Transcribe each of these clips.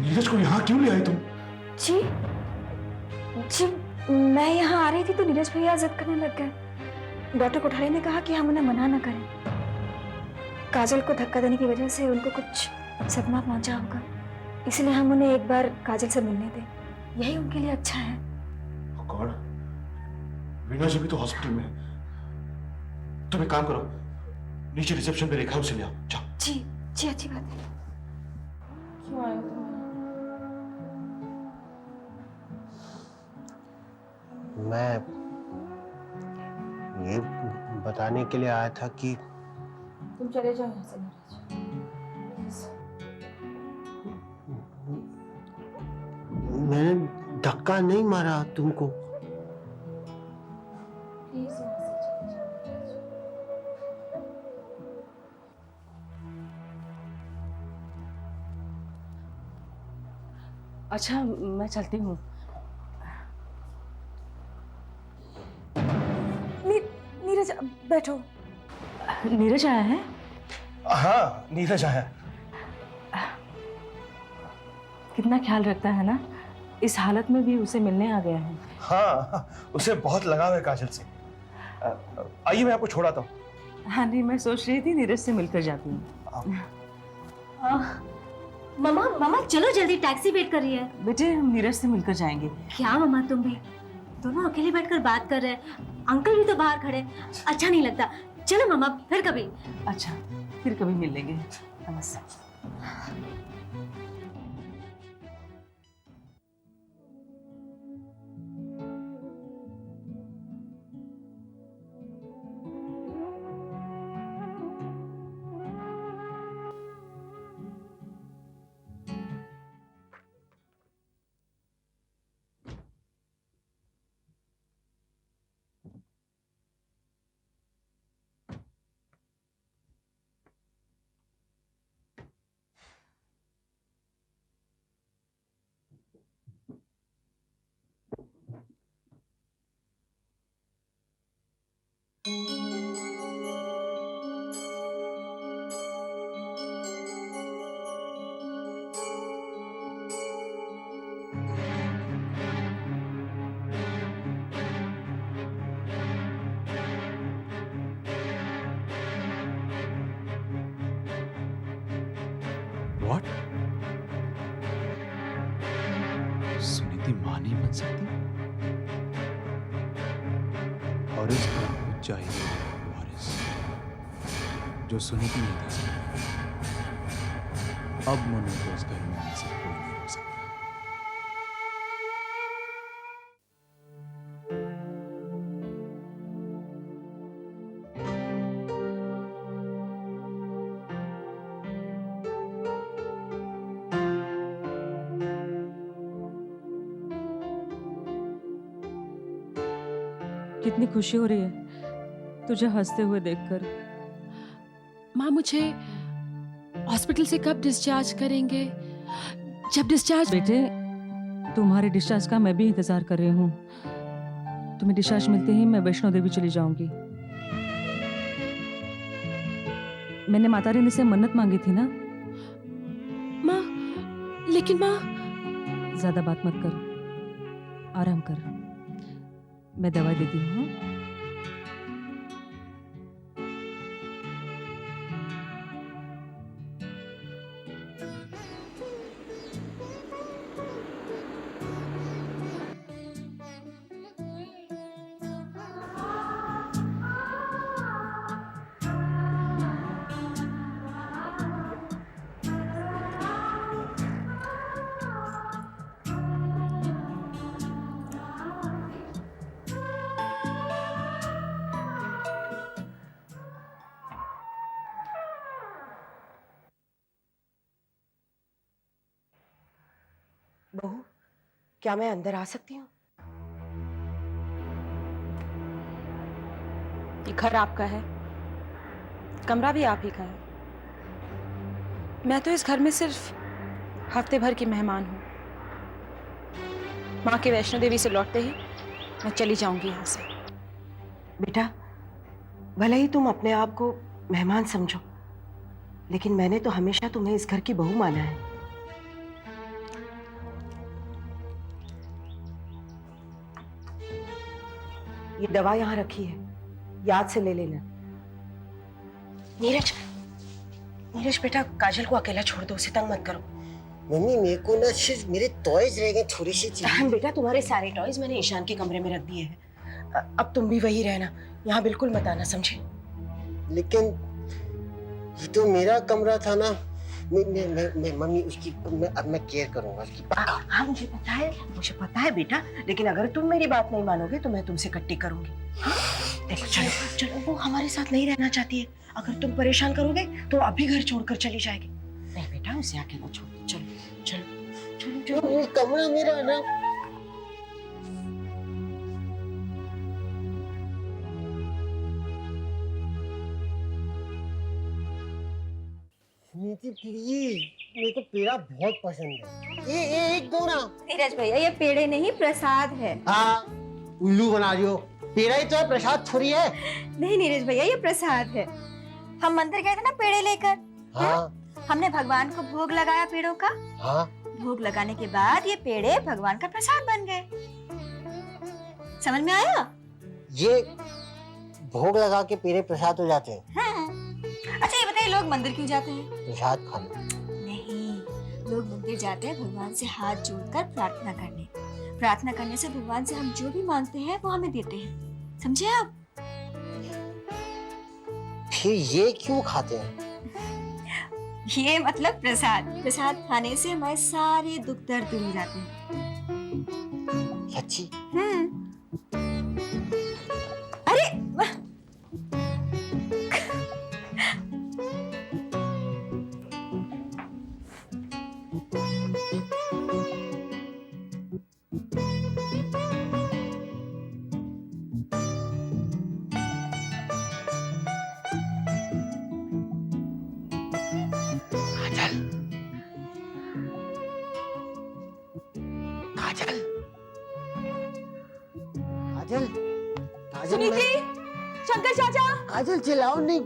नीरज को यहाँ क्यों ले आई तुम? जी जी, मैं यहाँ आ रही थी तो नीरज भैया जिद करने लग गए। डॉक्टर कोठारी ने कहा कि हम उन्हें मना न करें। काजल को धक्का देने की वजह से उनको कुछ सदमा पहुंचा होगा, इसलिए हम उन्हें एक बार काजल से मिलने दें, यही उनके लिए अच्छा है। Oh God, वीणा जी भी तो हॉस्पिटल में है। तुम एक काम करो, नीचे रिसेप्शन पे रेखा उसे ले आओ, जाओ। जी जी, अच्छी बात है। क्यों आए हो तुम? मैं ये बताने के लिए आया था कि तुम चले जाओ यहाँ से नीरज। मैंने धक्का नहीं मारा तुमको। प्लीज यहाँ से चले जाओ। अच्छा, मैं चलती हूँ। नीरज बैठो। नीरज आया है? हाँ, नीरज आया। कितना ख्याल रखता है ना, इस हालत में भी उसे मिलने आ गया है। हाँ, उसे बहुत लगाव है काजल से। आइए मैं आपको छोड़ाता हूँ। हाँ नहीं, मैं सोच रही थी नीरज से मिलकर जाती हूँ। मम्मा मम्मा चलो जल्दी, टैक्सी वेट कर रही है। बेटे, हम नीरज से मिलकर जाएंगे। क्या मम्मा, तुम भी दोनों अकेले बैठकर बात कर रहे हैं, अंकल भी तो बाहर खड़े, अच्छा नहीं लगता। चलो मम्मा, फिर कभी। अच्छा, फिर कभी मिल लेंगे। नमस्ते। What? सुनीति मां नहीं बन सकती? वारिस का कुछ चाहिए, वारिस जो सुनीति नहीं दे सकती। अब मनु को उस घर में आने से कोई नहीं रोक सकता। कितनी खुशी हो रही है तुझे हंसते हुए देखकर। माँ, मुझे हॉस्पिटल से कब डिस्चार्ज करेंगे? जब डिस्चार्ज। बेटे, तुम्हारे डिस्चार्ज का मैं भी इंतजार कर रही हूँ। तुम्हें डिस्चार्ज मिलते ही मैं वैष्णो देवी चली जाऊंगी। मैंने माता रानी से मन्नत मांगी थी ना। माँ, लेकिन माँ। ज्यादा बात मत कर, आराम कर। मैं दवा देती हूँ। बहू, क्या मैं अंदर आ सकती हूँ? ये घर आपका है, कमरा भी आप ही का है। मैं तो इस घर में सिर्फ हफ्ते भर की मेहमान हूँ। माँ के वैष्णो देवी से लौटते ही मैं चली जाऊंगी यहाँ से। बेटा, भले ही तुम अपने आप को मेहमान समझो, लेकिन मैंने तो हमेशा तुम्हें इस घर की बहू माना है। ये दवा यहाँ रखी है, याद से ले लेना। नीरज, नीरज बेटा, काजल को अकेला छोड़ दो, उसे तंग मत करो। मम्मी मेरे को ना सिर्फ मेरे टॉयज रह गए, थोड़ी सी चीज। बेटा तुम्हारे सारे टॉयज मैंने ईशान के कमरे में रख दिए हैं। अब तुम भी वही रहना, यहाँ बिल्कुल मत आना, समझे? लेकिन ये तो मेरा कमरा था ना। मैं मम्मी उसकी अब मैं केयर करूंगा उसकी। हाँ मुझे पता है बेटा, लेकिन अगर तुम मेरी बात नहीं मानोगे तो मैं तुमसे कट्टी करूंगी। हाँ? देखो चलो चलो, वो हमारे साथ नहीं रहना चाहती है। अगर तुम परेशान करोगे तो अभी घर छोड़कर चली जाएगी। नहीं बेटा, उसे अकेला छोड़ दो। चलो चलो चलो चलो, ये कमरा मेरा है ना। प्लीज, मेरे को पेड़ा बहुत पसंद है। ये एक दो ना। नीरज भैया, ये पेड़े नहीं प्रसाद है। हाँ, उल्लू बना रही हो। पेड़ा ही तो है, प्रसाद थोड़ी है। नहीं नीरज भैया, ये प्रसाद है। हम मंदिर गए थे ना पेड़े लेकर। हाँ हमने भगवान को भोग लगाया पेड़ों का। हाँ, भोग लगाने के बाद ये पेड़े भगवान का प्रसाद बन गए। समझ में आया? ये भोग लगा के पेड़े प्रसाद हो जाते हैं। हाँ। अच्छा ये बताइए, लोग मंदिर क्यों जाते हैं? प्रसाद खाने। नहीं, लोग मंदिर जाते हैं भगवान से हाथ जोड़कर प्रार्थना करने। प्रार्थना करने से भगवान से हम जो भी मांगते हैं वो हमें देते हैं। समझे आप? फिर ये क्यों खाते हैं? ये मतलब प्रसाद। प्रसाद खाने से हमारे सारे दुख दर्द दूर हो जाते हैं। सच्ची? अरे काजल, काजल, काजल, सुनीति, शंकर चाचा, काजल चिल्लाओ नहीं।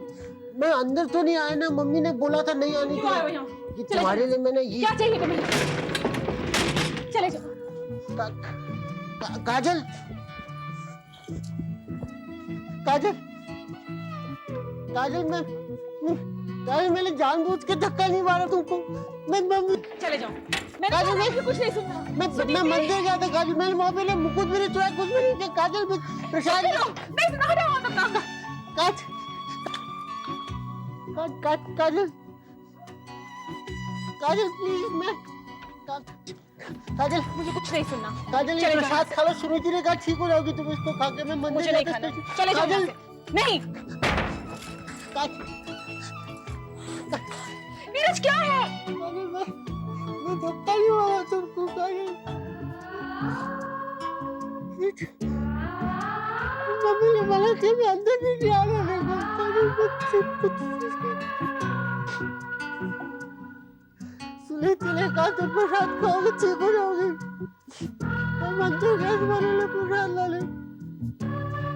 मैं अंदर तो नहीं आया ना, मम्मी ने बोला था नहीं आने क्यों आए हो के लिए। यहाँ? ये तुम्हारे लिए मैंने ये क्या चाहिए तुम्हें? चले जाओ। काजल, काजल, काजल, काजल, मैंने जानबूझ के धक्का नहीं मारा तुमको। मैं चले जाओ। मैंने काजल, कहा कुछ नहीं सुनना। मैं मंदिर गया था काजल, मैंने वहाँ पे मुकुट भी नहीं चुराया, कुछ भी नहीं किया। काजल, प्रसाद नहीं सुना, हटाओ अपना। काजल, काजल प्लीज, मैं काजल, मुझे कुछ नहीं सुनना। काजल, ये प्रसाद खा लो। सुनीति ने कहा ठीक हो जाओगी तुम इसको खा के। मैं मंदिर मुझे नहीं खाना। चले जाओ यहाँ से। नहीं। नीरज क्या है? मैं धक्का नहीं मारा तुमको काजल। मम्मी ने बोला कि मैं अंदर नहीं आने देगा। सुनीति ने कहा तुम प्रसाद खाओगे ठीक हो जाओगे। मैं मंदिर गया तुम्हारे लिए प्रसाद लाने।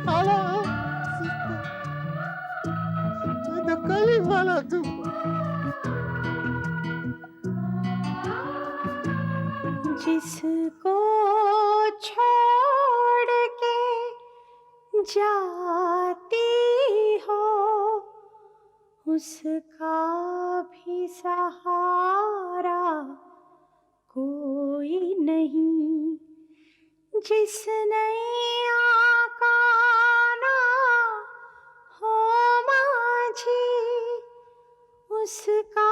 खाना मैं धक्का नहीं मारा तुमको। जिसको छोड़ के जाती हो उसका भी सहारा कोई नहीं। जिस नैया का ना हो माझी उसका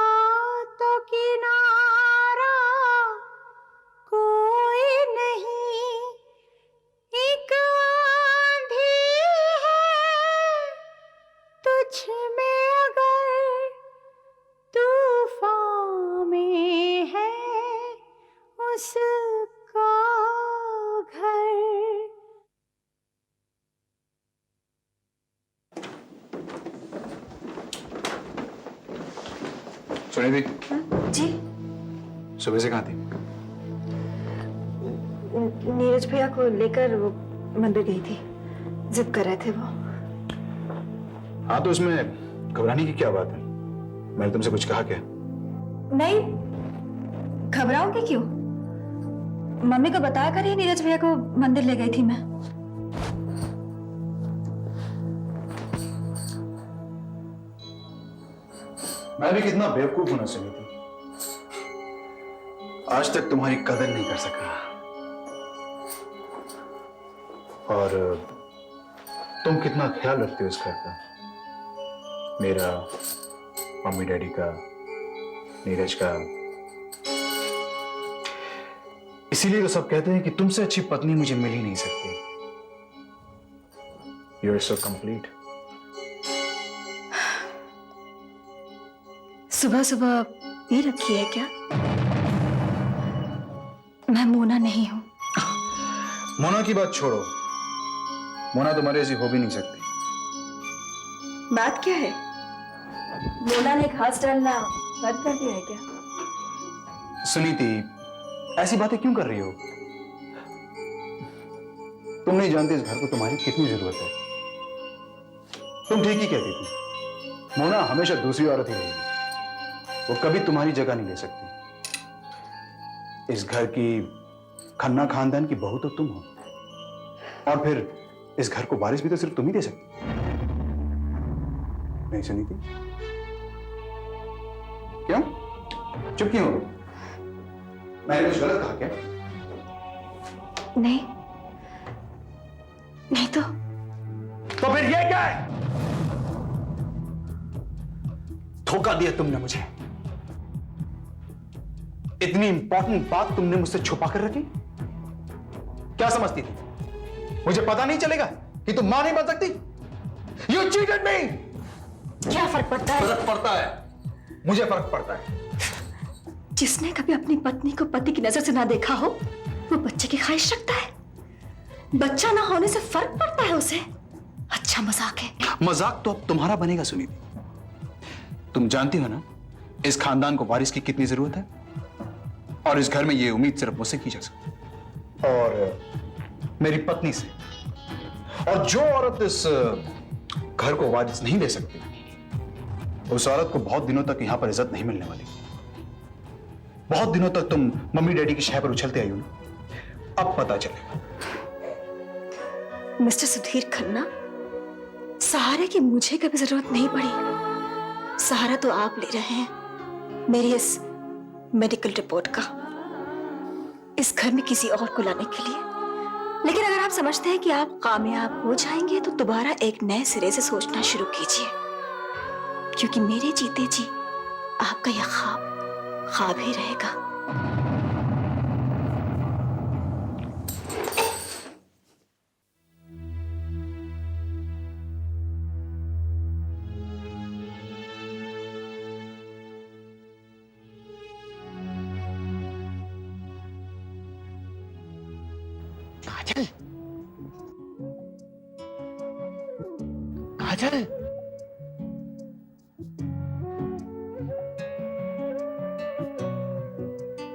तो किनारा कोई नहीं। एक आंधी है तुझ में अगर तूफान में है उसका घर। सुनिधि, जी सुबह से कहाँ थी? नीरज भैया को लेकर वो मंदिर गई थी। जिद कर रहे थे वो। हाँ तो इसमें घबराने की क्या बात है? मैंने तुमसे कुछ कहा क्या? नहीं, घबराऊंगी क्यों? मम्मी को बता कर ही नीरज भैया को मंदिर ले गई थी मैं। मैं भी कितना बेवकूफ होना चाहिए थी, आज तक तुम्हारी कदर नहीं कर सका। और तुम कितना ख्याल रखते हो इस घर का, मेरा, मम्मी डैडी का, नीरज का। इसीलिए तो सब कहते हैं कि तुमसे अच्छी पत्नी मुझे मिल ही नहीं सकती। You are so complete. सुबह सुबह ये रखी है क्या? मैं मोना नहीं हूं। मोना की बात छोड़ो, मोना तुम्हारे ऐसी हो भी नहीं सकती। बात क्या है? मोना ने घास डालना बंद कर दिया है क्या? सुनीति, ऐसी बातें क्यों कर रही हो? तुम नहीं जानते इस घर को तुम्हारी कितनी जरूरत है। तुम ठीक ही कहती थी, मोना हमेशा दूसरी औरत ही रहेगी, वो कभी तुम्हारी जगह नहीं ले सकती। इस घर की खन्ना खानदान की बहू तो तुम हो, और फिर इस घर को वारिस भी तो सिर्फ तुम ही दे सकती। नहीं सुनीति, क्यों चुप क्यों हो? मैंने कुछ गलत कहा क्या? नहीं, नहीं तो फिर ये क्या है? धोखा दिया तुमने मुझे। इतनी इंपॉर्टेंट बात तुमने मुझसे छुपा कर रखी। क्या समझती थी मुझे पता नहीं चलेगा कि तुम मां नहीं बन सकती? You cheated me! क्या फर्क पड़ता है? फर्क पड़ता है, मुझे फर्क पड़ता है। जिसने कभी अपनी पत्नी को पति की नजर से ना देखा हो, वो बच्चे की ख्वाहिश रखता है। बच्चा ना होने से फर्क पड़ता है उसे? अच्छा मजाक है। मजाक तो अब तुम्हारा बनेगा सुनीति। तुम जानती हो ना इस खानदान को वारिस की कितनी जरूरत है, और इस घर में ये उम्मीद सिर्फ मुझसे की जा सकती है, और मेरी पत्नी से। और जो औरत इस घर को वारिस नहीं दे सकती, उस औरत को बहुत दिनों तक यहां पर इज्जत नहीं मिलने वाली। बहुत दिनों तक तुम मम्मी डैडी की शह पर उछलते आई हो ना, अब पता चलेगा। मिस्टर सुधीर खन्ना, सहारे की मुझे कभी जरूरत नहीं पड़ी। सहारा तो आप ले रहे हैं मेरी इस मेडिकल रिपोर्ट का, इस घर में किसी और को लाने के लिए। लेकिन अगर आप समझते हैं कि आप कामयाब हो जाएंगे, तो दोबारा एक नए सिरे से सोचना शुरू कीजिए, क्योंकि मेरे जीते जी आपका यह ख्वाब ही रहेगा। काजल, काजल,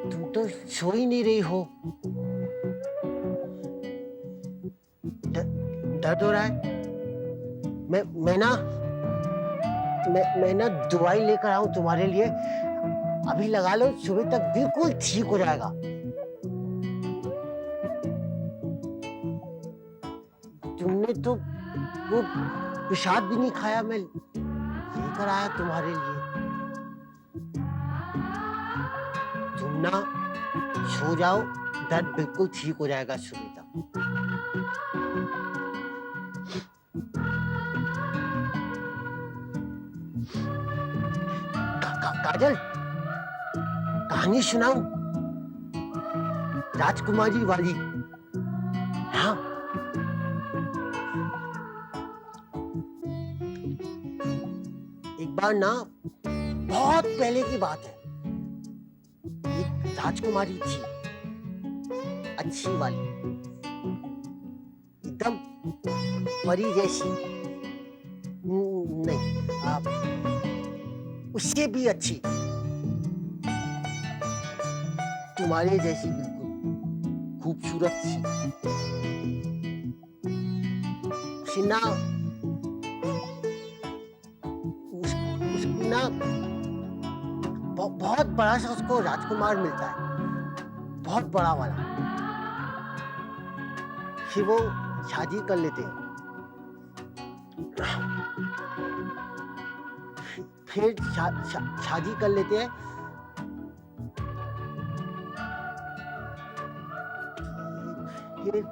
तुम तो सो ही नहीं रही हो। दर्द हो रहा है? मैं ना दवाई लेकर आऊं तुम्हारे लिए, अभी लगा लो, सुबह तक बिल्कुल ठीक हो जाएगा। तुमने तो वो प्रसाद भी नहीं खाया, मैं लेकर आया तुम्हारे लिए। तुम ना सो जाओ, दर्द बिल्कुल ठीक हो जाएगा सुबह तक। काजल, कहानी सुनाऊं? राजकुमारी वाली। हाँ, एक बार ना, बहुत पहले की बात है, एक राजकुमारी थी, अच्छी वाली, एकदम परी जैसी। नहीं, उससे भी अच्छी, तुम्हारे जैसी बिल्कुल खूबसूरत सी। उसकी ना बहुत बड़ा सा उसको राजकुमार मिलता है, बहुत बड़ा वाला। फिर वो शादी कर लेते हैं। फिर शादी कर लेते हैं। फिर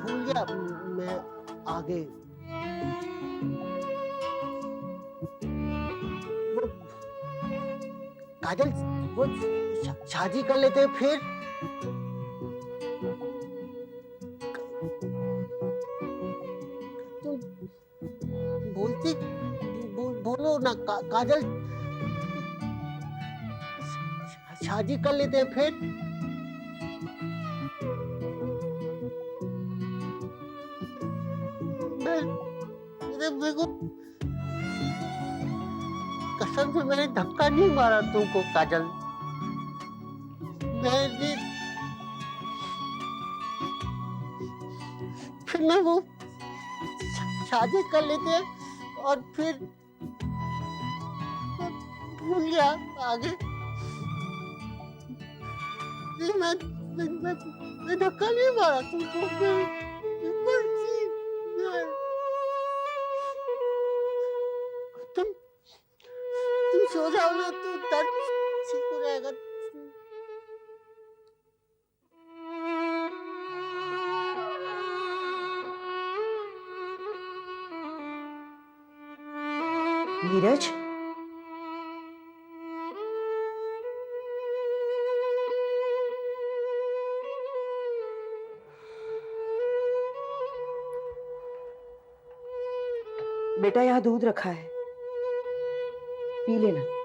भूल गया मैं आगे। वो काजल, वो शादी कर लेते हैं फिर। तुम बोलती बोलो ना काजल, शादी कर लेते हैं फिर। मेरे को कसम से मैंने धक्का नहीं मारा तुमको काजल। मैंने फिर मैं वो शादी कर लेते हैं और फिर मैं भूल गया आगे। मैं धक्का नहीं मारा तुमको। तुम सो जाओ ना तो दर्द ठीक हो जाएगा। नीरज, बेटा यहाँ दूध रखा है, पी लेना।